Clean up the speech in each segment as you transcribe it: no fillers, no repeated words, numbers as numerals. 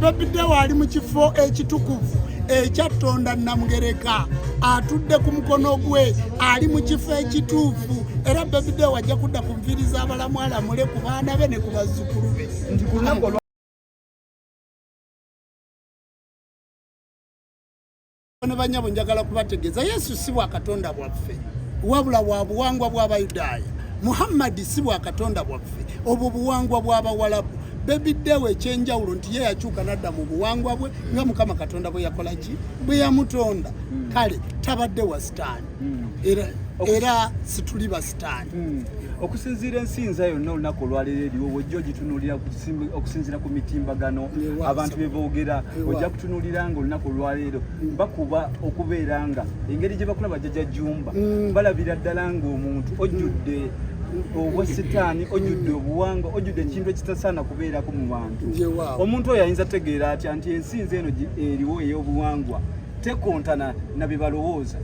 Bogedde wali mu kifo ekitukuvu ekyatonda Namugereka atudde ku mukono gwe ali mu kifo ekituufu era Bogedde wajja kudda kumviriza abalamu alamule ku baana be ne ku bazzukulu be. Ne banyabo njagala kubategeeza Yesu si bwa Katonda bwaffe wabula bwa buwangwa bw'Abayudaaya. Muhammadi si bwa Katonda bwaffe obwo buwangwa bw'Abawalabu. Bogedde ekyenjawulo nti ye yakyuka nadda mu buwangwa bwe nga Mukama Katonda bwe yakola ki bwe yamutonda. Kale tabadde wa sitaani era situli ba sitaani. Okusinziira ensinza yonna olunaku olwaleero eriwo wojja ogitunuulira okusinziira ku mitimbagano abantu be boogera ojja kutunuulira nga olunaku olwaleero bakuba okubeera nga engeri gye bakulaba jjajja Jjumba balabira ddala ng'omuntu ojjudde obwa sitaani ojjudde obuwangwa ojjudde ekintu ekitasaana kubeerako mu bantu. Omuntu oyo ayinza tegeera atya nti ensinza eno eriwo ey'obuwangwa tekontana na bye balowooza?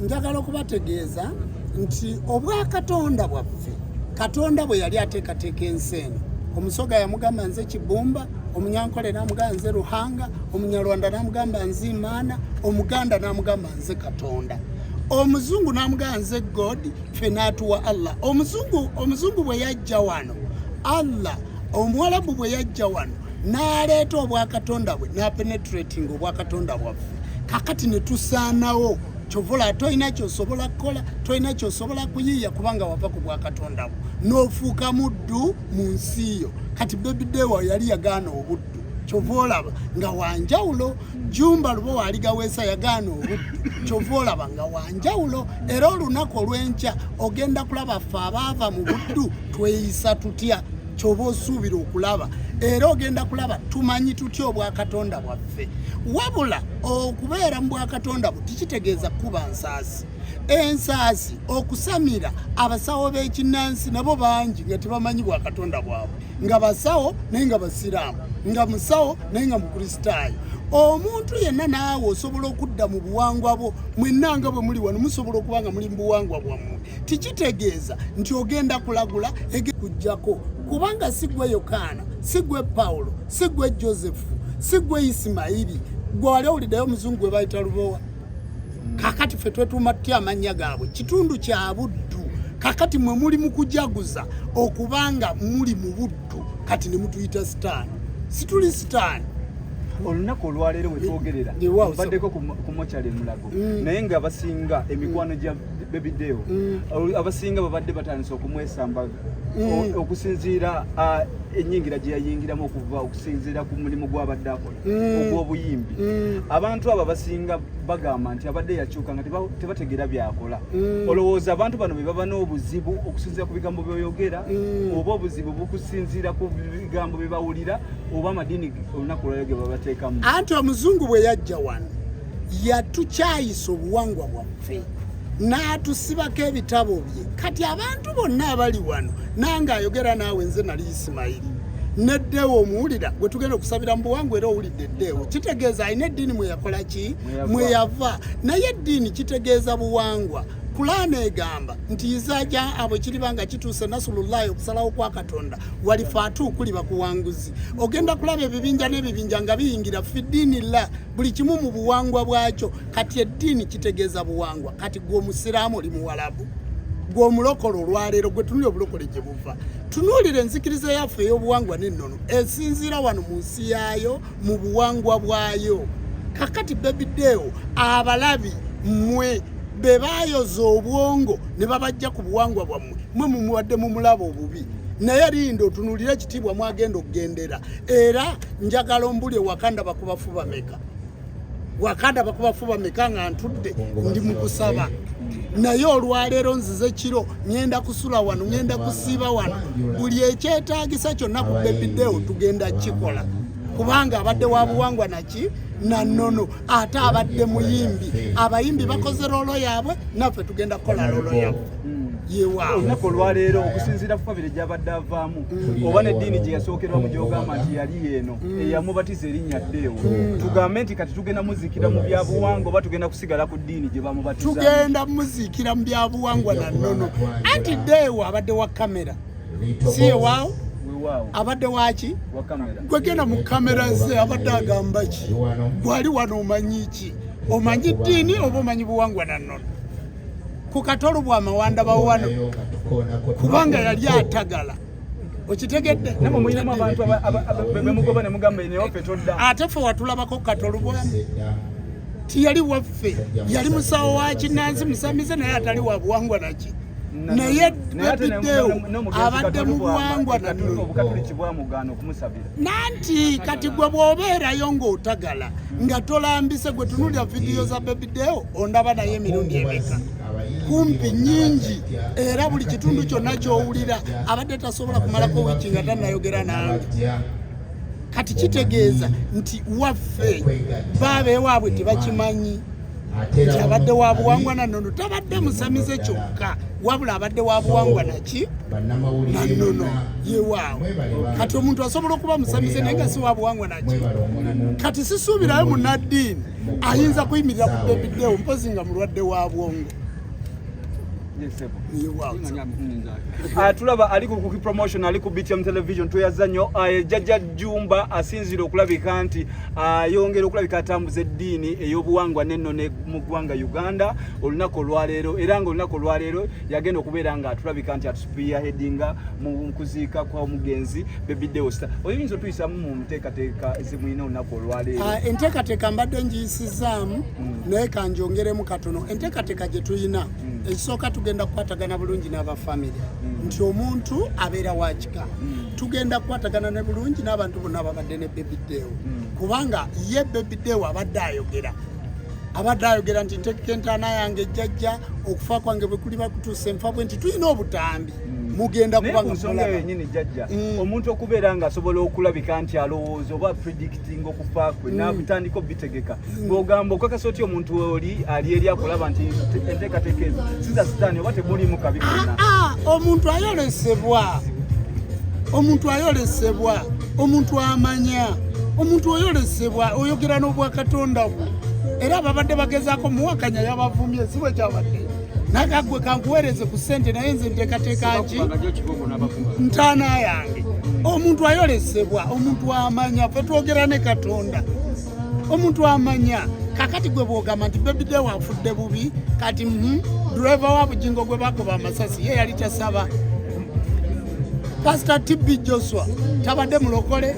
Njagala okubategeeza nti obwa Katonda bwaffe Katonda bwe yali ateekateeka ensi eno Omusoga yamugamba nze Kibumba, Omunyankole n'amugamba nze Ruhanga, Omunyarwanda n'amugamba nze Imana, Omuganda n'amugamba nze Katonda, Omuzungu n'amugamba nze God, ffe n'atuwa Allah. Omuzungu bwe yajja wano Allah, Omuwalabu bwe yajja wano n'aleeta obwa Katonda bwe n'apenetrating obwa Katonda bwaffe. Kakati ne tusaanawo kyovola toyina kyosobola kukola, toyina kyosobola kuyiiya kubanga wava ku bwa Katonda bwo n'ofuuka muddu mu nsi yo. Kati Bogedde yali yagaana obuddu, kyova olaba nga wanjawulo. Jjumba Lubo aligaweesa yagaana obuddu, kyova olaba nga wanjawulo. Era olunaku olw'enkya ogenda kulaba ffe abaava mu buddu tweyisa tutya, kyova osuubira okulaba. Era ogenda kulaba tumanyi tutya obwa Katonda bwaffe. Wabula okubeera mu bwa Katonda bwo tikitegeeza kuba nsaasi. Ensaasi okusamira abasawo b'ekinnansi nabo bangi nga tebamanyi bwa Katonda bwabwe, nga basawo naye nga basiraamu, nga musawo naye nga mukristaayo. Omuntu yenna naawe osobola okudda mu buwangwa bwo, mwenna nga bwe muli wano musobola okuba nga muli mu buwangwa bwammwe. Tikitegeeza nti ogenda kulagula kujjako, kubanga si gwe Yokaana, si gwe Pawulo, si gwe Josefu, si gwe Isimayiri, gwe wali owuliddeyo Omuzungu gwe bayita Lubowa. Kakati ffe twetuuma tutya amannya gaabwe, kitundu kya buddu. Kakati mwe muli mu kujaguza okubanga muli mu buddu, kati ne mutuyita sitaani. Situli sitaani. Olunaku olwaleero we twogerera baddeko ku mokyale Mulago, naye nga abasinga emikwano gya Bogedde abasinga babadde batandise okumwesambaga okusinziira ennyingira gye yayingiramu okusinziira ku mulimu gw'abadde akola ogw'obuyimbi. Abantu abo abasinga bagamba nti abadde yakyuka nga tebategeera byakola. Olowooza abantu bano be baba n'obuzibu okusinziira ku bigambo by'oyogera, oba obuzibu bukusinziira ku bigambo bye bawulira, oba amadiini olunaku olwaleero ge babateekamu? Anti Omuzungu bwe yajja wano yatukyayisa obuwangwa bwaffe n'atusibako ebitabo bye. Kati abantu bonna abali wano nange ayogera naawe nze nali Isimayiri neddeewo omuwulira gwe tugenda okusabira mu buwangwa era owulidde eddeewo, kitegeeza alina eddiini mwe yakola ki, mwe yava. Naye eddiini kitegeeza buwangwa. Kulaana egamba nti izajja abo kiribanga kituuse Nasulullahi okusalawo kwa Katonda walifaatu kuli bakuwanguzi. Ogenda kulaba ebibinja n'ebibinja nga biyingira fi ddiini la buli kimu mu buwangwa bwakyo. Kati eddiini kitegeeza buwangwa. Kati gwe Omusiraamu oli Muwalabu, gwe omulokole olwaleero gwe tunulira obulokole gye buva. Tunuulira enzikiriza yaffe ey'obuwangwa n'ennono esinziira wano mu nsi yaayo mu buwangwa bwayo. Kakati Bogedde abalabi mmwe be baayoza obwongo ne babajja ku buwangwa bwammwe, mwe mumuwadde mu mulabo obubi. Naye linda otunuulira ekitiibwa mwagenda okugendera. Era njagala ombulye Wakanda bakubafuba meka. Wakanda bakubafuba meka nga ntudde ndi mu kusaba. Naye olwaleero nzize kiro ngenda kusula wano, ngenda kusiiba wano. Buli ekyetaagisa kyonna ku Bogedde tugenda kikola. Kubanga abadde wa buwangwa naki na nnono, ate abadde muyimbi. Abayimbi bakoze loolo yaabwe, naffe tugenda kukola loolo yaabwe. Yeewaawo olunaku olwaleero okusinziira ku famire gy'abadde avaamu oba n'eddiini gye yasookerwamu gy'ogamba nti yali eno eyamubatiza erinnya ddeewo, tugambe nti kati tugenda muziikira mu byabuwangwa oba tugenda kusigala ku ddiini gye bamubatiza? Tugenda muziikira mu byabuwangwa na nnono. Anti ddeewo abadde wa kamera, si ewaawo abadde waki wa kamera gwegenda mu kamera ze abadde agamba ki gwali wano omanyi ki omanyi ddiini oba omanyi buwangwa nannono ku katolo bwa mawanda bawano kubanga yali atagala okitegedde namwe mulinamu abantu bemugoba ne mugamba neyo ffe todda ate ffe watulabako katolo bwamu tiyali waffe yali musawo wa kinansi musamize naye atali wa buwangwa naki naye Befuze abadde mu buwangwa nanti kati gwe bw'obeerayo ng'otagala nga tolambise gwe tunulira vidiyo za Befuze ondaba naye emirundi emeka kumpi nyingi era buli kitundu kyonna ky'owulira abadde tasobola kumalako wiiki nga tannayogera nange kati kitegeeza nti waffe baabeewaabwe tebakimanyi nti abadde wa buwangwa nannono tabadde musamize kyokka wabula abadde wa buwangwa naki nannono yewaabwe kati omuntu asobola okuba musamize naye nga si wa buwangwa naki kati sisuubirayo munnaddiini ayinza kuyimirira ku Befuze mpozi nga mulwadde wa bwongo tulaba ali ku promotion ali ku BTM television tuyaza nnyo jjajja Jumba asinzire okulabika nti yongera okulabika atambuza eddiini ey'obuwangwa n'ennono mu ggwanga Uganda olunaku olwaleero era nga olunaku olwaleero yagenda okubeera nga atulabika nti atuspiyaheadinga mu kuziika kwa omugenzi Befuze oyinza otuyisamu mu nteekateeka ezimulina olunaku olwaleero enteekateeka mbadde njiyisizaamu naye kanjongeremu katono enteekateeka gye tuyina ekisooka tugenda kukwatagana bulungi n'abafamire nti omuntu abeera wakika tugenda kukwatagana ne bulungi n'abantu bonna ababadde ne Befuze kubanga ye Befuze abadde ayogera nti ntekeka entaana yange ejjajja okufa kwange bwe kuli bakutuuse nfa bwe nti tulina obutambi mugenda kubanga nsonga yennyini jjajja omuntu okubeera nga asobola okulabika nti alowooza oba predicting okufa kwe n'abitandika obitegeka ng'ogamba okakasa oti omuntu oli ali eri akulaba nti enteekateeka ezo siza sitaani oba temulimu kabi konna omuntu ayolesebwa omuntu amanya omuntu oyolesebwa oyogera n'obwakatonda bwo era ababadde bagezaako muwakanya yabavumye si bwe kyabadde nakagwe kankuweereze ku ssente naye nze nteekateeka ki ntaana yange omuntu ayolesebwa omuntu amanya fe twogera ne Katonda omuntu amanya kakati gwe bwogamba nti Befuze afudde bubi kati driver wa bujingo gwe bakuba amasasi ye yali tasaba Pastor TB Joshua tabadde mulokole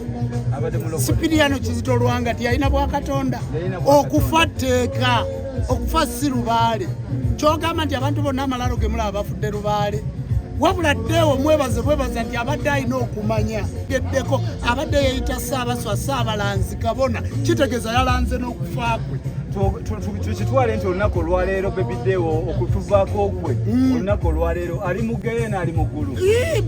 Sipiriano Kizito Lwanga tiyalina bwakatonda okufa tteeka okufa si lubaale kyogamba nti abantu bonna amalalo ge mulaba bafudde lubaale wabula ddeewo mwebaza nti abadde alina okumanya Ekiddako abadde yeeyita Ssaabaswa Ssaabalanzi kabona kitegeeza yalanze n'okufa kwe tukitwale nti olunaku olwaleero Befuze okutuvaako gwe olunaku olwaleero ali mu geyeena ali mu ggulu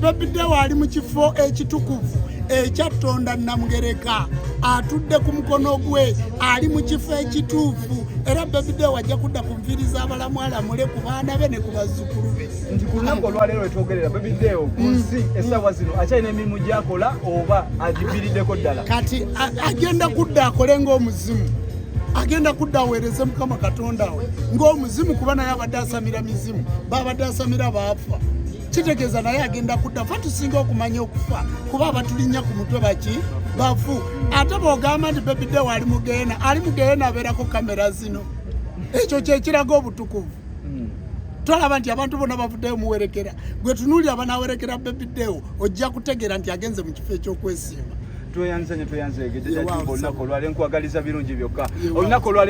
Befuze ali mu kifo ekitukuvu ekyatonda Namugereka atudde ku mukono gwe ali mu kifo ekituufu era Befuze wajja kudda ku nviiri z'abalamu alamule ku baana be ne ku bazzukulu be nti ku lunaku olwaleero wetwogerera Befuze ku nsi essaawa zino akyalina emirimu gy'akola oba agiviiriddeko ddala kati agenda kudda akole ng'omuzimu agenda kudda aweereze Mukama Katonda we ng'omuzimu kuba naye abadde asamira mizimu babadde asamira baafa kitegeeza naye agenda kudda fa tusinga okumanya okufa kuba abatulinnya ku mutwe baki bafu ate bw'ogamba nti Befuze ali mu geyeena abeerako kamera zino ekyo kyekiraga obutukuvu tolaba nti abantu bonna bavuddeyo muwerekera gwe tunuulira banaawerekera Befuze ojja kutegeera nti agenze mu kifo eky'okwesimba tweyanze jjajja Jumba olunaku olwaleero nkwagaliza birungi byokka olunaku olwaleero